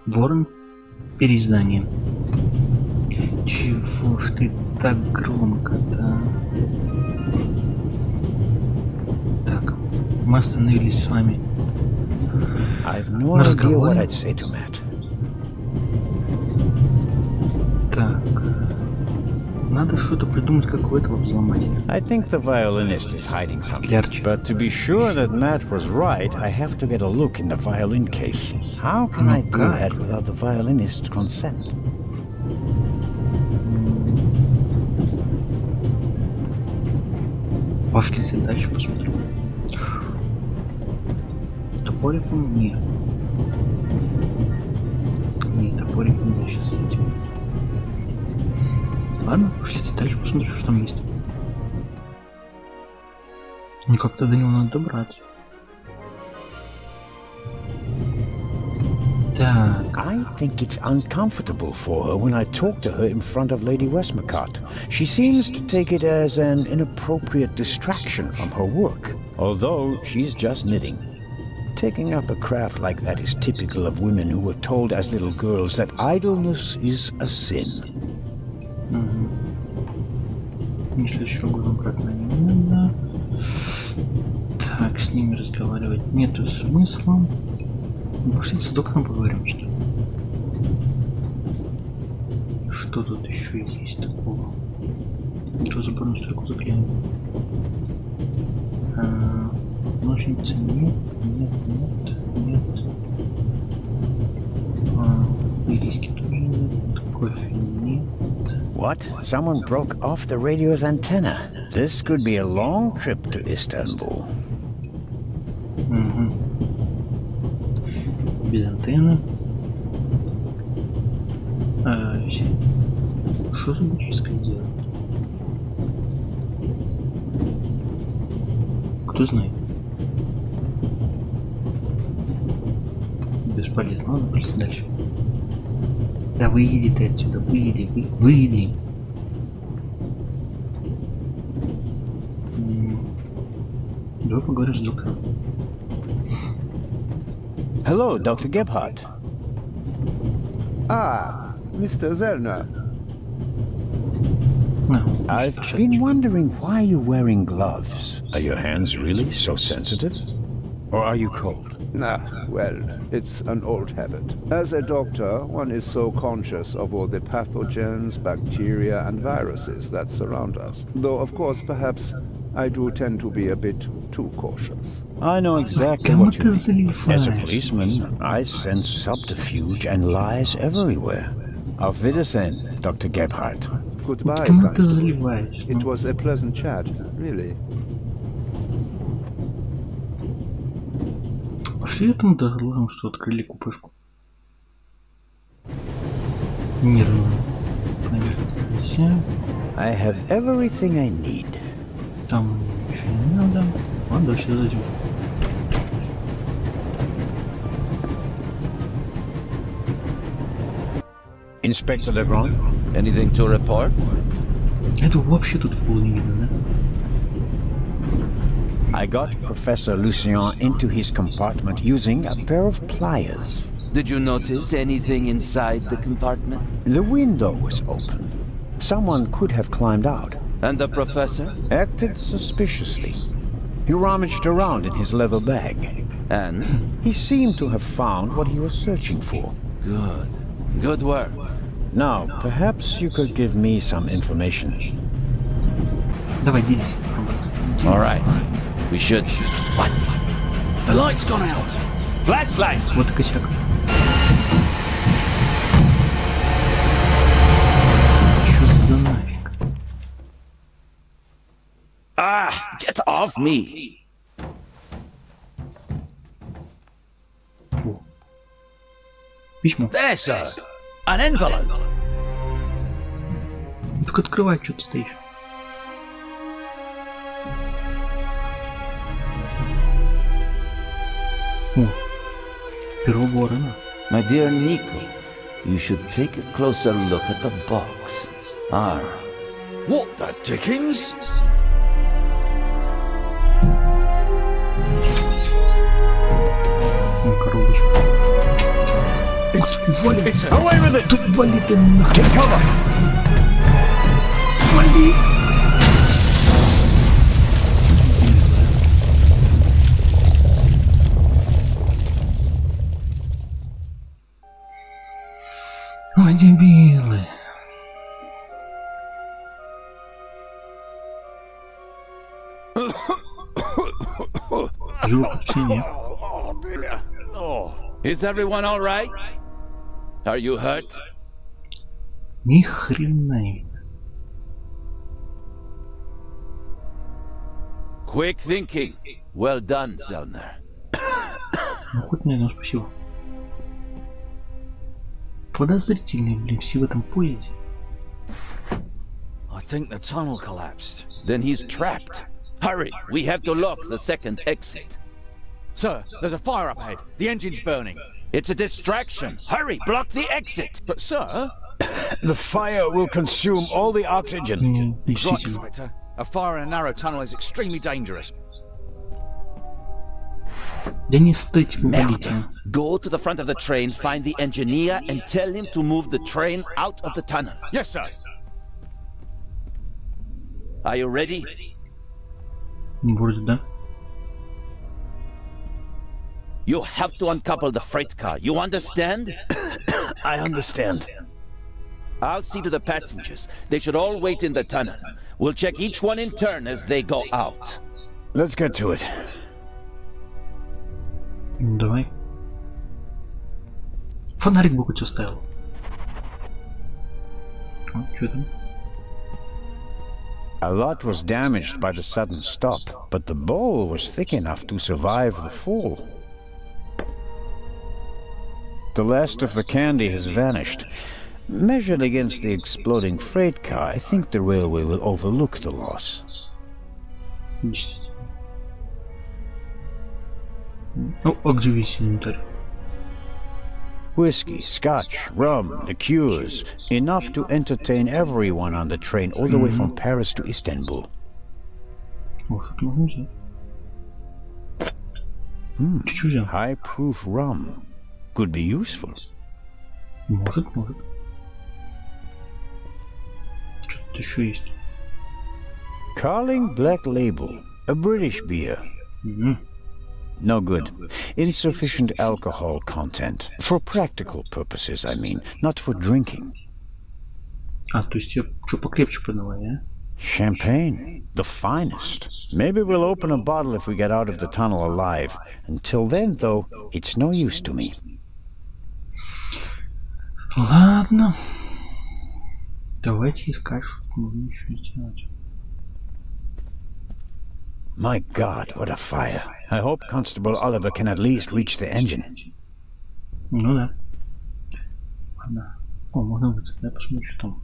Ворон. Переиздание. Чего ж ты так громко-то? Так, мы остановились с вами на разговоре. Так, надо что-то придумать, как у этого взломать. I think the violinist is hiding something. Ярче. But to be sure that Matt was right, I have to get a look in the violin case. How can I do that without the violinist's consent? Пошлите дальше посмотрим. Топориком нет. Нет, топориком да, сейчас этим. Ладно, пошлите дальше посмотрим, что там есть. Ну как-то до него надо добраться. Так. I think it's uncomfortable for her when I talk to her in front of Lady Westmacott. She seems to take it as an inappropriate distraction from her work, although she's just knitting. Taking up a craft like that is typical of women who were told as little girls that idleness is a sin. Следующего года обратно не надо. Так, с ними разговаривать нету смысла. Пошлите с доктором поговорим, что ли? Что тут еще есть такого? Что за заборную стойку заклеим? Ножницы нет. Ириски тоже нет. Кофе нет. What? Someone broke off the radio's antenna. This could be a long trip to Istanbul. Без антенны. Что за быческое дело? Кто знает? Бесполезно. Ладно, пошли дальше. Да выйди ты отсюда, выйди. Давай поговорим с доктором. Hello, Dr. Gebhardt. Ah, Mr. Zellner. I've been wondering why you're wearing gloves. Are your hands really so sensitive? Or are you cold? Well, it's an old habit. As a doctor, one is so conscious of all the pathogens, bacteria and viruses that surround us. Though, of course, perhaps I do tend to be a bit too cautious. I know exactly what you mean. As a policeman, I sense subterfuge and lies everywhere. Auf Wiedersehen, Dr. Gebhardt. Goodbye, Constable. It was a pleasant chat, really. Пошли этому доложим, что открыли купешку. Нервно. I have everything I need. Там ничего не надо. Ладно, дальше зайдем. Inspector Legrand? Anything to report? Это вообще тут в полу не видно, да? I got Professor Lucien into his compartment using a pair of pliers. Did you notice anything inside the compartment? The window was open. Someone could have climbed out. And the professor? Acted suspiciously. He rummaged around in his leather bag. And? He seemed to have found what he was searching for. Good. Good work. Now, perhaps you could give me some information. Давай, делись. All right. We should. What? The light's gone out. Flashlight. Вот и косяк. Что за нафиг? Ah! Get off me! О. Письмо. There, sir. An envelope. Так открывай, что ты стоишь. О, перо ворона. My dear Nico, you should take a closer look at the box. What the dickens? Коробочка. Вали! Away with it! Тут вали ты нахуй! Take cover! Вали! Ой, дебилы! Юра, нет. Is everyone all right? Are you hurt? Ни хрена не видно. Quick thinking. Well done, Zellner. Ну хоть, наверное, спасибо. Подозрительные, блин, все в этом поезде. I think the tunnel collapsed. Then he's trapped. Hurry, we have to lock the second exit. Sir, there's a fire up ahead. The engine's burning. It's a distraction. Hurry, block the exit. But sir... The fire will consume all the oxygen. Ну, He's right, действительно. Inspector. A fire in a narrow tunnel is extremely dangerous. Да не стойте, погодите. Merde. Go to the front of the train, find the engineer, and tell him to move the train out of the tunnel. Yes, sir. Are you ready? Вроде да. You have to uncouple the freight car. You understand? I understand. I'll see to the passengers. They should all wait in the tunnel. We'll check each one in turn as they go out. Let's get to it. Ну, давай. Фонарик бы хоть оставил. О, что там? A lot was damaged by the sudden stop, but the bowl was thick enough to survive the fall. The last of the candy has vanished. Measured against the exploding freight car, I think the railway will overlook the loss. Действительно. О, а где весь инвентарь? Whiskey, scotch, rum, liqueurs, enough to entertain everyone on the train all the way from Paris to Istanbul. О, что-то можно взять. Ты что взял? High-proof rum. Could be useful. Может. Что-то еще есть. Carling Black Label, a British beer. No good. Insufficient alcohol content. For practical purposes, I mean, not for drinking. А, то есть я что покрепче подавай, а? Champagne, the finest. Maybe we'll open a bottle if we get out of the tunnel alive. Until then, though, it's no use to me. Ладно. Давайте искать, что можно еще сделать. My God, what a fire. I hope Constable Oliver can at least reach the engine. Ну да. Ладно. О, можно выйти. Я посмотрю, что там.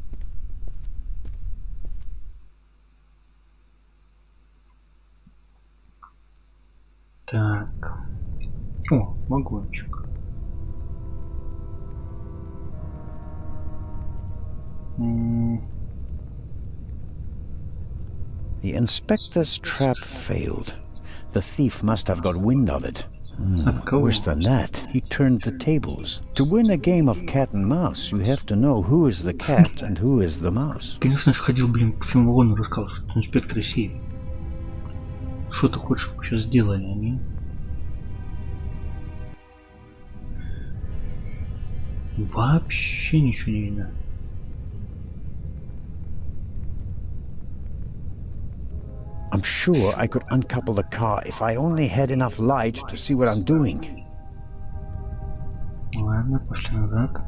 Так. О, вагончик. The inspector's trap failed. The thief must have got wind of it. Worse than that, he turned the tables. To win a game of cat and mouse, you have to know who is the cat and who is the mouse. Конечно же, ходил, блин, по всему вагону рассказал, что это инспектор сейф. Что ты хочешь, чтобы сейчас сделали, они? Вообще ничего не видно. I'm sure I could uncouple the car if I only had enough light to see what I'm doing. Ладно, пошли назад.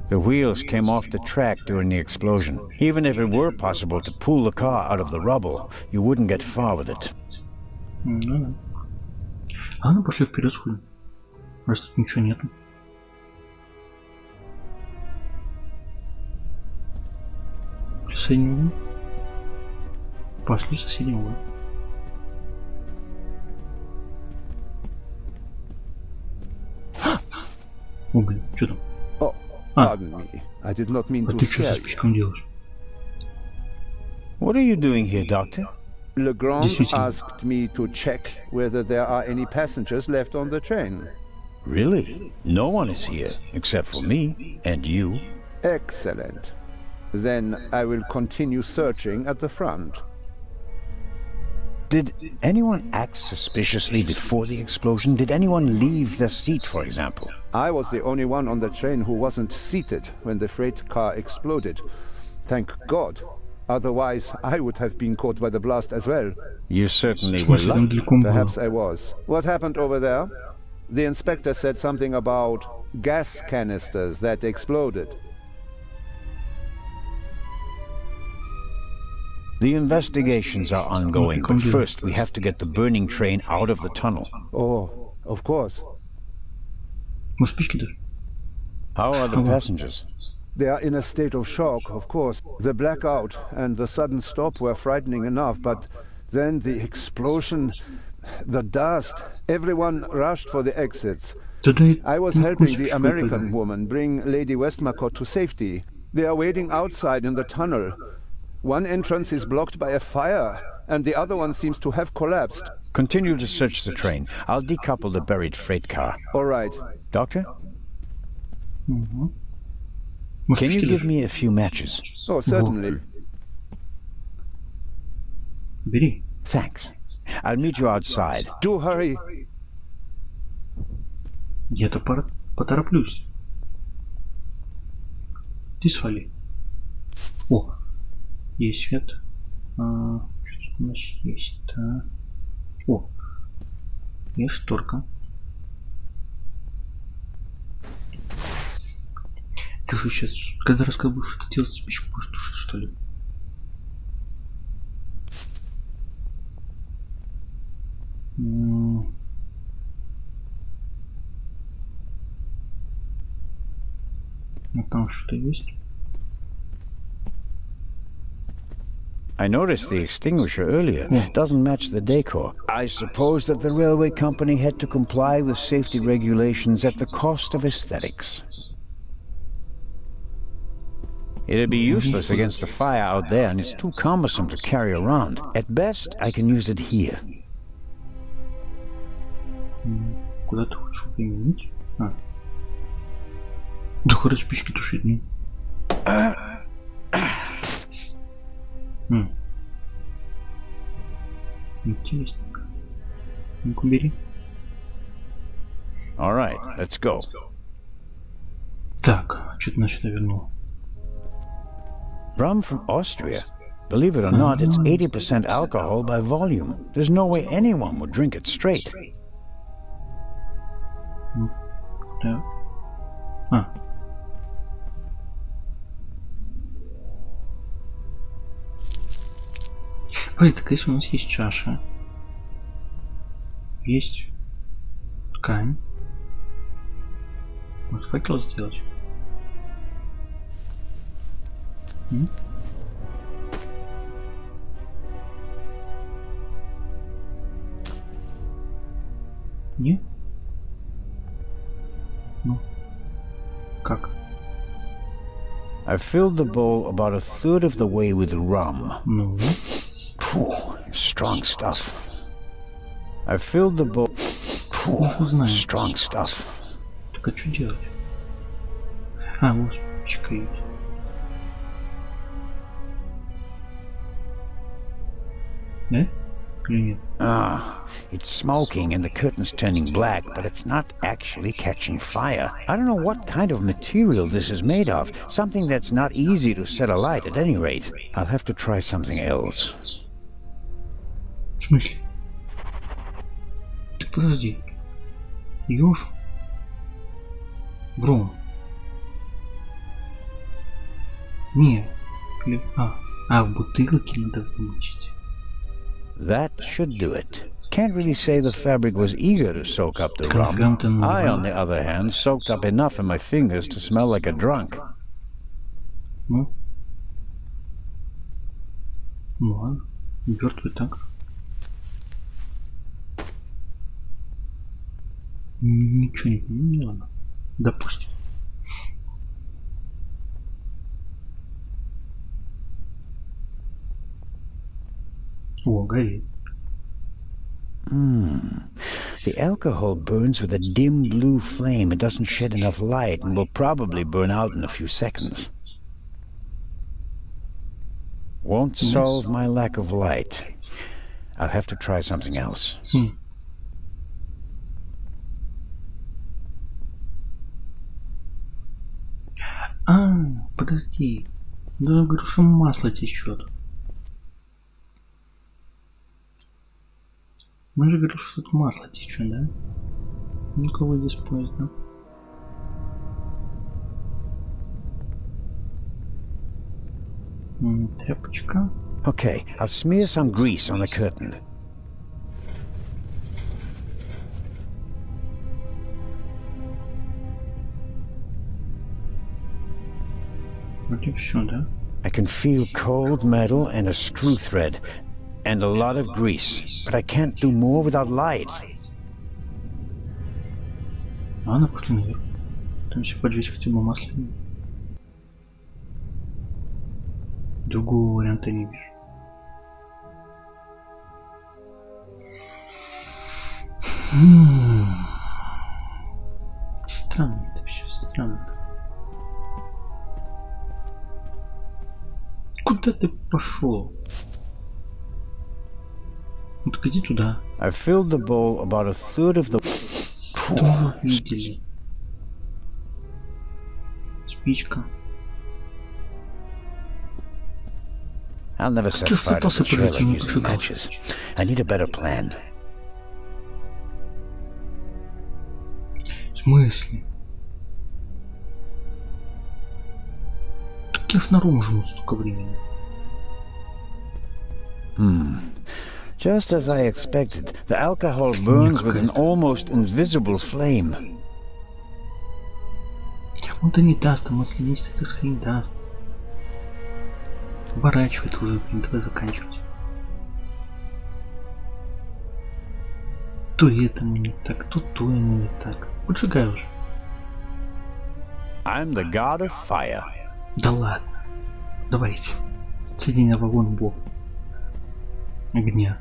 The wheels came off the track during the explosion. Even if it were possible to pull the car out of the rubble, you wouldn't get far with it. Ну да. Ладно, пошли вперед сходим. Раз тут ничего нету. Соседний угол. Пошли в соседний угол. О, блин, что там? Oh, pardon me. I did not mean А to ты что scare со you. спичком делаешь? What are you doing here, Doctor? Legrand Действительно. asked me to check whether there are any passengers left on the train. Really? No one is here, except for me and you. Excellent. Then I will continue searching at the front. Did anyone act suspiciously before the explosion? Did anyone leave their seat, for example? I was the only one on the train who wasn't seated when the freight car exploded. Thank God. Otherwise, I would have been caught by the blast as well. You certainly В were смысле, там lucky. далеко было? Perhaps I was. What happened over there? The inspector said something about gas canisters that exploded. The investigations are ongoing, but first we have to get the burning train out of the tunnel. Oh, of course. Может, спички даже? How are the passengers? They are in a state of shock, of course. The blackout and the sudden stop were frightening enough, but then the explosion, the dust, everyone rushed for the exits. I was helping the American woman bring Lady Westmacott to safety. They are waiting outside in the tunnel. One entrance is blocked by a fire, and the other one seems to have collapsed. Continue to search the train. I'll decouple the buried freight car. All right. Doctor, Угу. Может, can you спички give даже? me a few matches? Oh, certainly. Бери. Thanks. I'll meet you outside. Do hurry. Я-то потороплюсь. Ты свали. О, есть свет. Что тут у нас есть? Так. О, есть шторка. Ты что сейчас, когда рассказываешь, будешь что-то делать, спичку будешь тушить, что ли? Ну там что-то есть. I noticed the extinguisher earlier. Doesn't match the decor. I suppose that the railway company had to comply with safety regulations at the cost of aesthetics. It'd be useless against the fire out there, and it's too cumbersome to carry around. At best, I can use it here. Куда ты хочешь применить? А. Да хоть спички тушить, ну. Интересненько. Ну-ка, бери. All right, let's go. Так, что-то нас сюда вернуло. Rum from Austria. Believe it or not, it's 80% alcohol by volume. There's no way anyone would drink it straight. Да. А. Ой, так если у нас есть чаша, есть ткань, может факел сделать? Не? Ну, как? I filled the bowl about a third of the way with rum. Ну, Phew, strong stuff. I filled the bowl. Phew, знаем. strong stuff. так а что делать? А, вот спичка есть. Да? Или нет? Ah, it's smoking and the curtain's turning black, but it's not actually catching fire. I don't know what kind of material this is made of. Something that's not easy to set alight at any rate. I'll have to try something else. В смысле? Так подожди. Ёж? Бром. Не. В бутылке надо вымочить. That should do it. Can't really say the fabric was eager to soak up the rum. Конференты I, on the other hand, soaked up enough in my fingers to smell like a drunk. Ну. Ну ладно. Мертвый так. Ничего не понимаю, ну ладно. Допустим. О, горит. The alcohol burns with a dim blue flame. It doesn't shed enough light and will probably burn out in a few seconds. Won't solve my lack of light. I'll have to try something else. А, подожди. Да я говорю, что масло течет. Мы же говорили, что тут масло течет, да? Ну-ка выйди из поезда. Тряпочка. Okay, I'll smear some grease on the curtain. Вроде все, да? I can feel cold metal and a screw thread, and a lot of grease, but I can't do more without light. Ладно, пошли наверх. Там все поджечь хотя бы масло. Другого варианта не вижу. Странно это все, странно. Куда ты пошел? Вот иди туда. I filled the bowl about a third of the... Что видели? Спичка. I'll never set fire to the trailer using matches. I need a better plan. В смысле? Так я снаружи жму столько времени. Just as I expected, the alcohol burns with an almost invisible flame. Он-то не даст, а маслянистый эта хрень даст. Оборачивает уже, блин, давай заканчивать. То этому не так, то ему не так. Поджигай уже. I'm the god of fire. Да ладно. Давайте. Соединя вагон бог. Огня.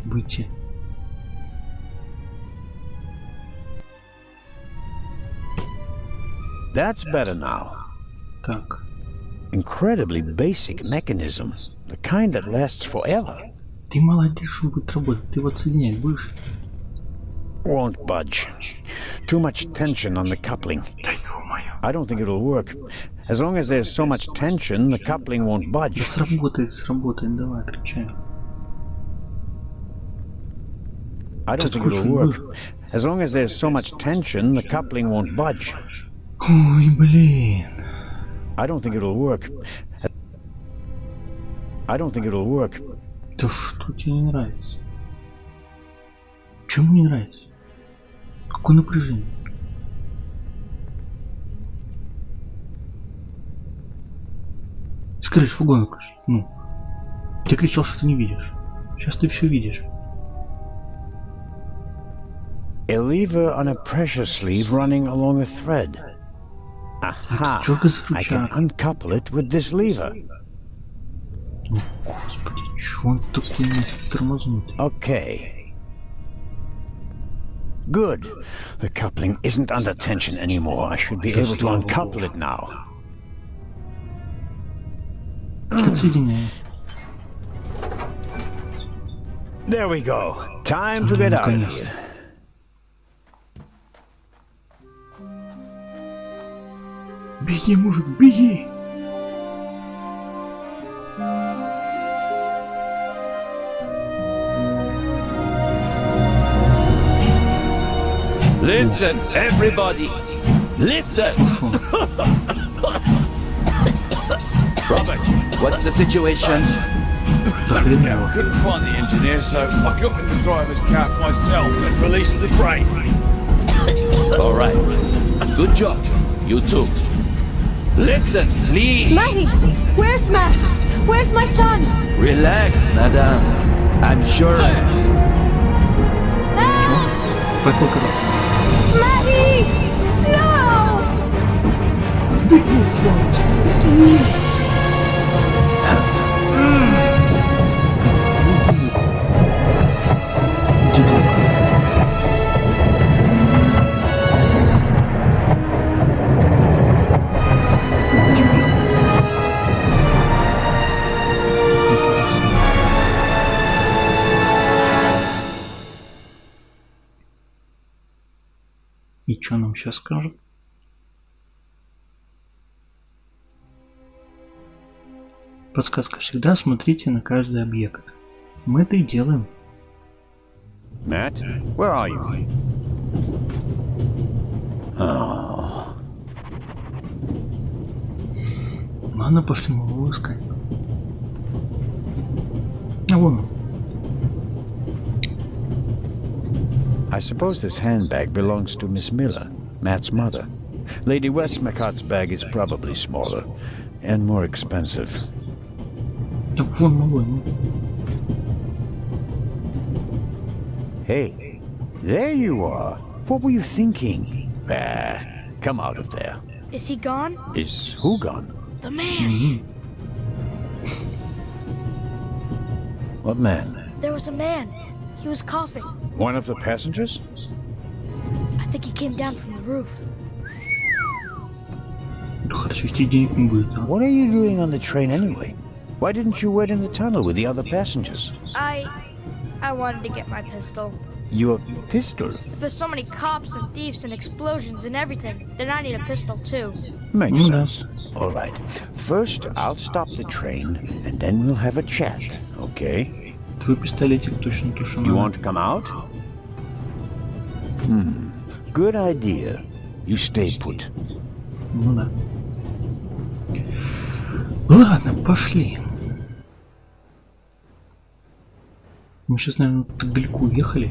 Выйти. That's better now. Так. Incredibly basic mechanism. The kind that lasts forever. Ты молодец, что будет работать. Ты вот соединять будешь? Won't budge. Too much tension on the coupling. Да ё-моё. I don't think it'll work. As long as there's so much tension, the coupling won't Да budge. сработает, давай, отключаем. I don't think it'll work. As long as there's so much tension, the coupling won't budge. Ой, блин. I don't think it'll work. I don't think it'll work. Да что тебе не нравится? Чему не нравится? Какое напряжение? Скажи, что вагон выключить. Ну. Ты кричал, что ты не видишь. Сейчас ты все видишь. A lever on a pressure sleeve running along a thread. Aha! I can uncouple it with this lever. О, господи, чё он такой тормознутый? Okay. Good. The coupling isn't under tension anymore. I should be able to uncouple it now. Отсоединяй. There we go. Time to get out of here. Беги, мужик, беги! Listen, everybody! Listen! Robert, what's the situation? Couldn't find the engineer, so I got in the driver's cab myself and released the crane. All right. Good job. You too. Listen, please. Matty! Where's Matt? Where's my son? Relax, madame. I'm sure. Matty! No! сейчас скажет. Подсказка. Всегда смотрите на каждый объект. Мы это и делаем. Matt, where are you? Oh. Ладно, пошли мы его искать. А вон он. I suppose this handbag belongs to Miss Miller, Matt's mother. Lady Westmacott's bag is probably smaller and more expensive. Так вон малой, ну. Hey, there you are. What were you thinking? Come out of there. Is he gone? Is who gone? The man. What man? There was a man. He was coughing. One of the passengers? I think he came down from the roof. Да хорошо, если денег не будет, а? What are you doing on the train anyway? Why didn't you wait in the tunnel with the other passengers? I wanted to get my pistol. Your pistol? If there's so many cops and thieves and explosions and everything, then I need a pistol too. Makes Ну да. sense. All right. First, I'll stop the train, and then we'll have a chat, okay? Твой пистолетик точно то, что You надо. want to come out? Good idea. You stay put. Ну да. Ладно, пошли. Мы сейчас, наверное, так далеко уехали.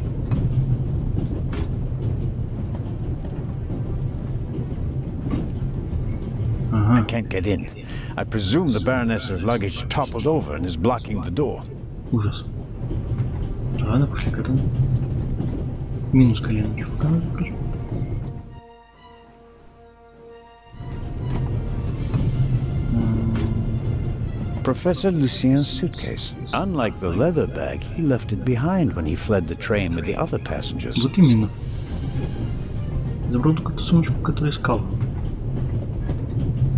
I Ага. can't get in. I presume the Baroness's luggage toppled over and is blocking the door. Ужас. Ладно, пошли к этому. Минус колено чувака надо прожать. Professor Lucien's suitcase. Unlike the leather bag, he left it behind when he fled the train with the other passengers. Вот именно. Забрал только ту сумочку, которую искал.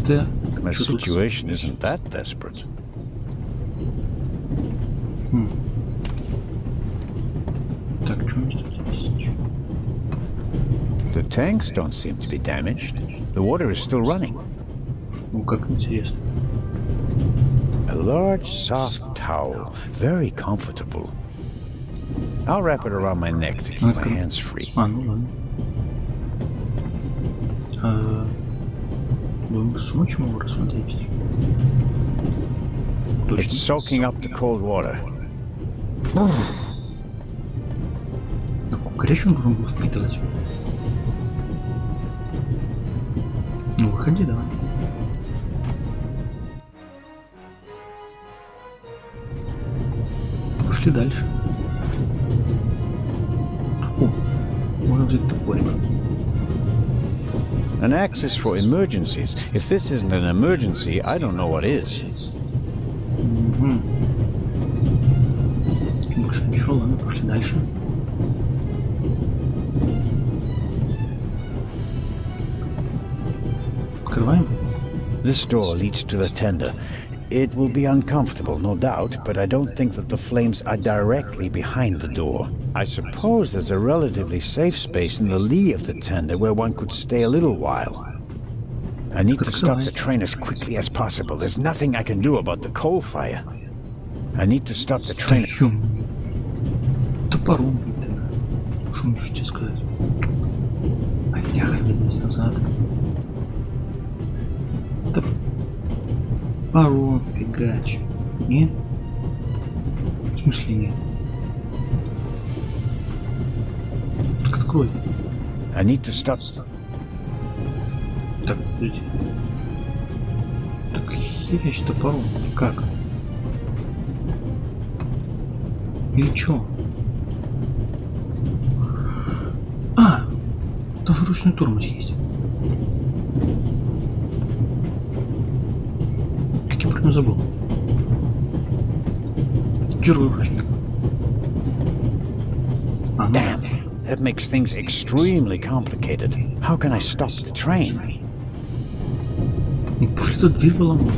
Да. My Что тут? situation isn't that desperate. Так, что у нас тут есть? The tanks don't seem to be damaged. The water is still running. Ну, как интересно. A large, soft towel. Very comfortable. I'll wrap it around my neck to keep my Okay. hands free. А, ну ладно. Думаю, сумочку могу рассмотреть. It's soaking up the cold water. Такую горячую он должен был впитывать. Ну, выходи, давай. Пошли дальше. О, можно взять топорик. An axe is for emergencies. If this isn't an emergency, I don't know what is. Больше ничего, ладно, пошли дальше. Открываем. This door leads to the tender. It will be uncomfortable, no doubt, but I don't think that the flames are directly behind the door. I suppose there's a relatively safe space in the lee of the tender where one could stay a little while. I need to stop the train as quickly as possible. There's nothing I can do about the coal fire. I need to stop the train. Топором, блин. Что можешь тебе сказать? Оттягивайтесь назад. Топором фигач. Нет? В смысле нет? Так открой. I need to stop. Так, подожди. Так херяч топором. Как? Или чё? А! Там же ручной тормоз есть. Как я про него забыл. Дергаю ручник. А, ну Damn, that makes things extremely complicated. How can I stop the train? Ну, пошли за дверь выломать.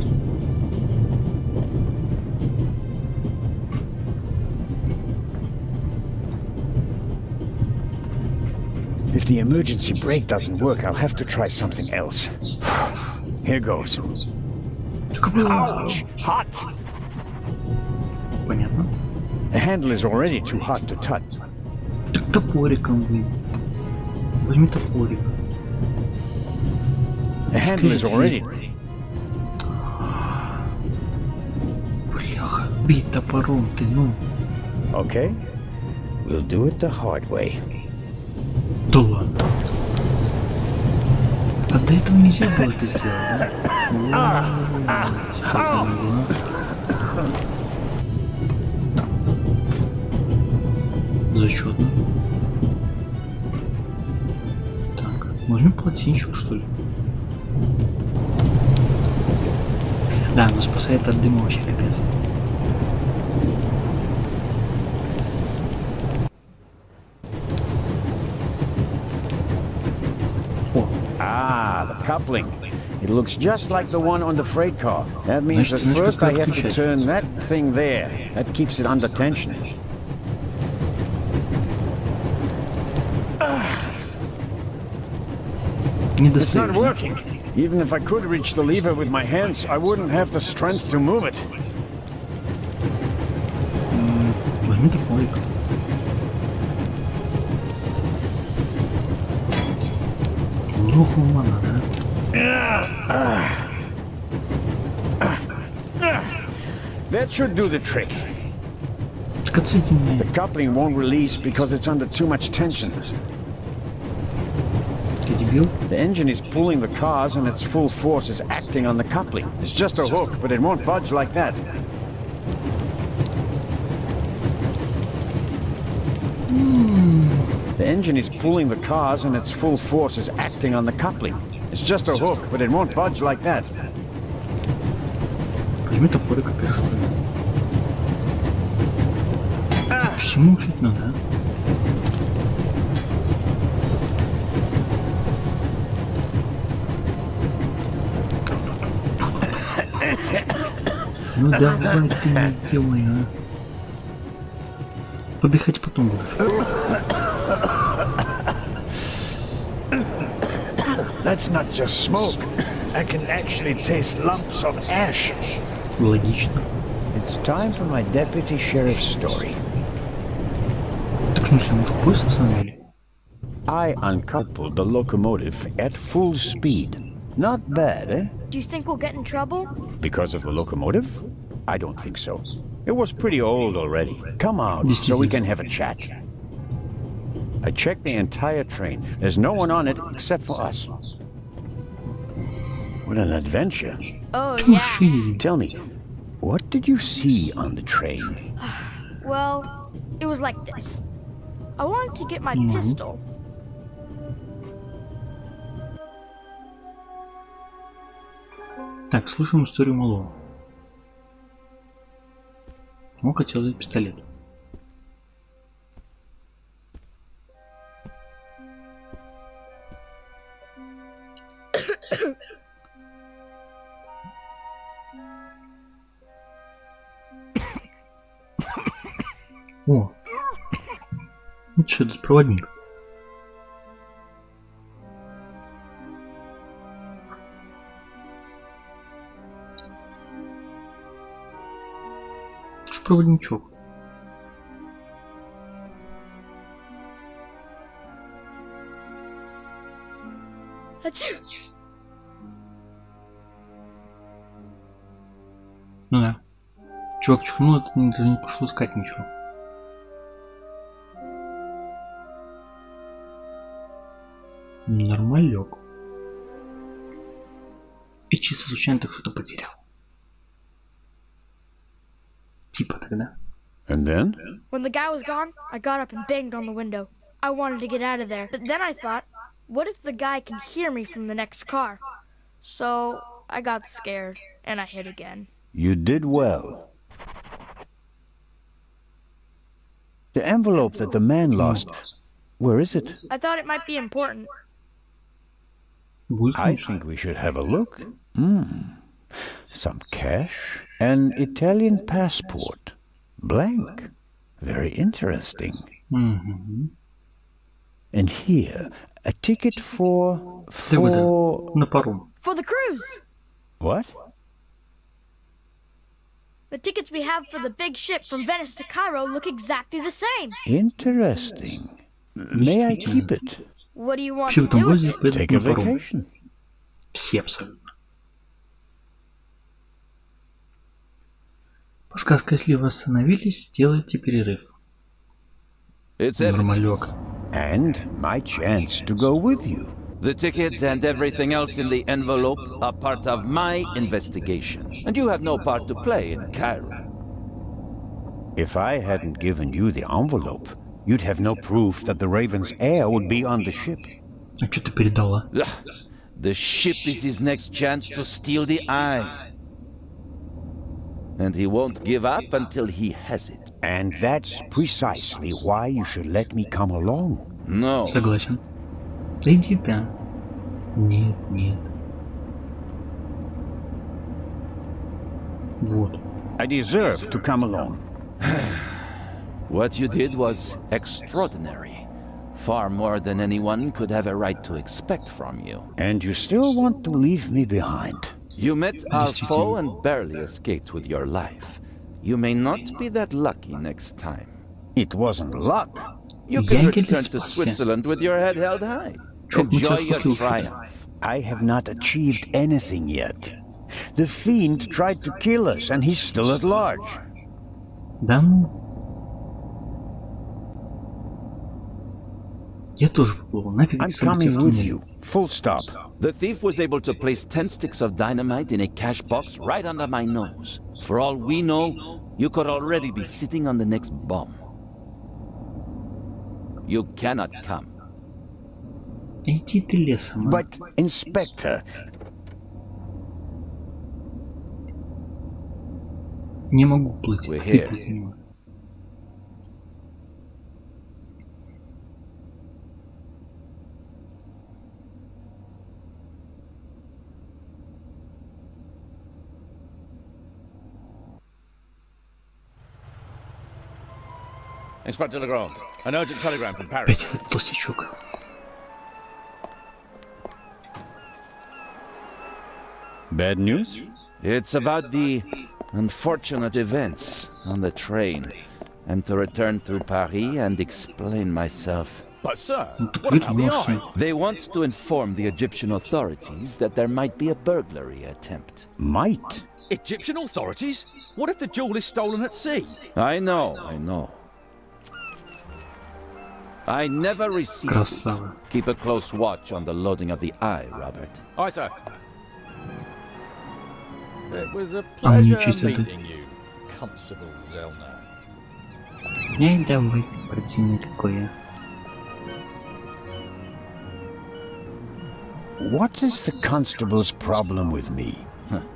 If the emergency brake doesn't work, I'll have to try something else. Here goes. Ouch! Hot! Понятно. The handle is already too hot to touch. Так топориком вы. Возьми топорик. The handle is already... Бляха, бей топором ты, ну. Okay. We'll do it the hard way. Да ладно. А до этого нельзя было это сделать, да? Зачетно. Так, возьмем полотенчик, что ли? Да, нас спасает от дыма вообще капец. Ah, the coupling. It looks just like the one on the freight car. That means that first I have to turn that thing there. That keeps it under tension. It's not working. Even if I could reach the lever with my hands, I wouldn't have the strength to move it. Возьми топорик. Лоху мана, да? That should do the trick. Так отсоединяй. The coupling won't release because it's under too much tension. Ты дебил? The engine is pulling the cars and its full force is acting on the coupling. It's just a hook, but it won't budge like that. The engine is pulling the cars and its full force is acting on the coupling. It's just a hook, but it won't budge like that. Возьми топорик опять, что ли? Всему учить надо, а? Ну давай ты не делай, а. Подыхать потом будешь. That's not just smoke. I can actually taste lumps of ash. Логично. It's time for my deputy sheriff's story. Так в смысле, мы в поезд остановили? I uncoupled the locomotive at full speed. Not bad, eh? Do you think we'll get in trouble? Because of the locomotive? I don't think so. It was pretty old already. Come out so we can have a chat. I checked the entire train. There's no one on it except for us. What an adventure. Oh, yeah. Tell me, what did you see on the train? Well, it was like this. I wanted to get my pistol. Так, слушаем историю малого. Он хотел взять пистолет. О! Это что, этот проводник? Что проводничок? Ну да. Чувак чихнул, это даже не пошло искать ничего. Нормалек. И чисто случайно так что-то потерял. Типа тогда. And then? When the guy was gone, I got up and banged on the window. I wanted to get out of there. But then I thought, what if the guy can hear me from the next car? So I got scared and I hit again. You did well. The envelope that the man lost, where is it? I thought it might be important. I think we should have a look. Some cash, an Italian passport, blank. Very interesting. And here, A ticket for... На паром. For the cruise! What? The tickets we have for the big ship from Venice to Cairo look exactly the same. Interesting. May I keep it? What do you want Все в to этом do with городе it? поедут Take a на паром. vacation. Все абсолютно. Подсказка, если вы остановились, сделайте перерыв. It's Нормалек. And my chance to go with you. The ticket and everything else in the envelope are part of my investigation, and you have no part to play in Cairo. If I hadn't given you the envelope, you'd have no proof that the Raven's heir would be on the ship. А что ты передала? The ship is his next chance to steal the eye. And he won't give up until he has it. And that's precisely why you should let me come along. No. Согласен. Да иди ты. Нет, нет. Вот. I deserve to come along. What you did was extraordinary. Far more than anyone could have a right to expect from you. And you still want to leave me behind. You met our foe and barely escaped with your life. You may not be that lucky next time. It wasn't luck. You can Я return еле to спасся. Switzerland with your head held high. Чё, ну Enjoy чё, your послушай. triumph. I have not achieved anything yet. The fiend tried to kill us, and he's still at large. Да ну. Я тоже поплыл. Нафиг I'm сами coming тебя with поняли. you. Full stop. The thief was able to place 10 sticks of dynamite in a cash box right under my nose. For all we know, you could already be sitting on the next bomb. You cannot come. Иди ты лесом, а. But, Inspector, Не могу плыть. We're Ты here. плыть не можешь. Inspector Legrand, an urgent telegram from Paris. Опять этот толстячок. bad news? It's about the unfortunate events on the train. I'm to return to Paris and explain myself. But sir, Так what about the вернулся. eye? They want to inform the Egyptian authorities that there might be a burglary attempt. Might. Egyptian authorities? What if the jewel is stolen at sea? I know. I never received it. Красава. Keep a close watch on the loading of the eye, Robert. Aye, sir. It was a А, pleasure ничего себе. meeting you, Constable Zellner. Эй, давай, противник какой я. What is the constable's problem with me?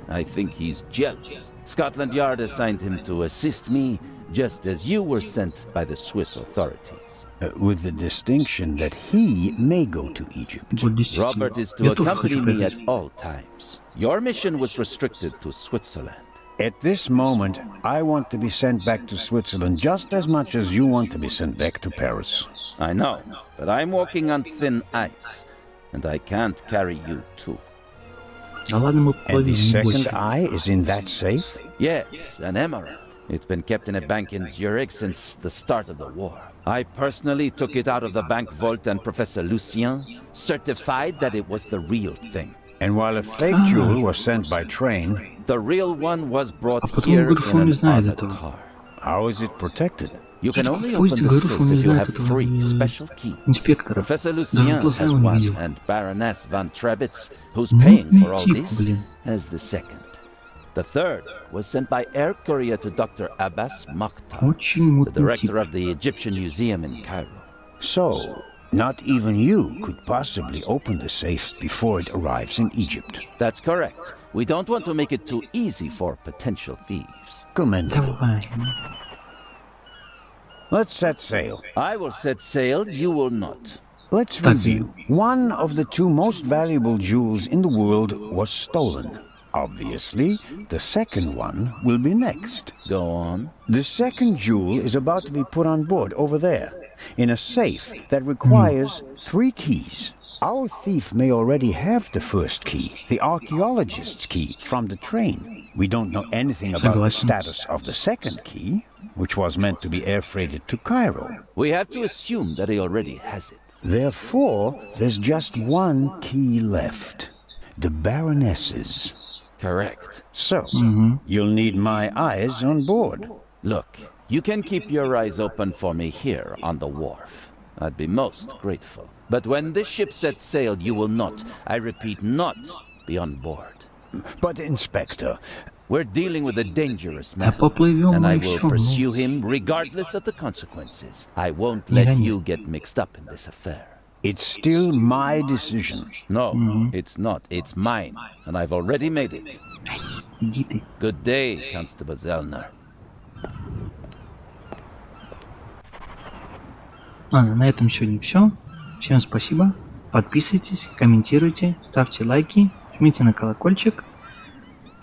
I think he's jealous. Scotland Yard assigned him to assist me, just as you were sent by the Swiss authorities. With the distinction that he may go to Egypt. Вот действительно. Robert is to Я тоже accompany хочу me at проверить. all times. Your mission was restricted to Switzerland. At this moment, I want to be sent back to Switzerland just as much as you want to be sent back to Paris. I know, but I'm walking on thin ice, and I can't carry you too. Да ладно, мы And the половину, не second бойся. eye is in that safe? Yes, an emerald. It's been kept in a bank in Zurich since the start of the war. I personally took it out of the bank vault, and Professor Lucien certified that it was the real thing. And while a fake jewel was sent by train, The real one was brought А потом here говорю, что in он не an знает armored этого. car. how is it protected? You can only Пусть open the говорю, что он safe не if you знает have этого 3 special keys. инспектора. Professor Даже Lucien глаза has его не one, видел. and Baroness von Trebitz, who's Ну, paying for all тип, this, блин. has the second. The third was sent by air courier to Dr. Abbas Makhtar, Очень the мутный тип. director of the Egyptian Museum in Cairo. So, not even you could possibly open the safe before it arrives in Egypt. That's correct. We don't want to make it too easy for potential thieves. Commendable. Давай. Let's set sail. I will set sail, you will not. Let's Так. review. One of the 2 most valuable jewels in the world was stolen. Obviously, the second one will be next. Go on. The second jewel is about to be put on board over there. in a safe that requires 3 keys. Our thief may already have the first key, the archaeologist's key from the train. We don't know anything about the status of the second key, which was meant to be air freighted to Cairo. We have to assume that he already has it. Therefore, there's just 1 key left. The Baroness's. Correct. So, you'll need my eyes on board. Look, you can keep your eyes open for me here on the wharf. I'd be most grateful. But when this ship sets sail, you will not, I repeat, not be on board. But, Inspector... We're dealing with a dangerous man, поплывем and I мы will еще, pursue him regardless of the consequences. I won't let you get mixed up in this affair. It's still my decision. No, it's not. It's mine, and I've already made it. Иди ты. Good day, Constable Zellner. Ладно, на этом сегодня все. Всем спасибо. Подписывайтесь, комментируйте, ставьте лайки, жмите на колокольчик.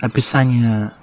Описание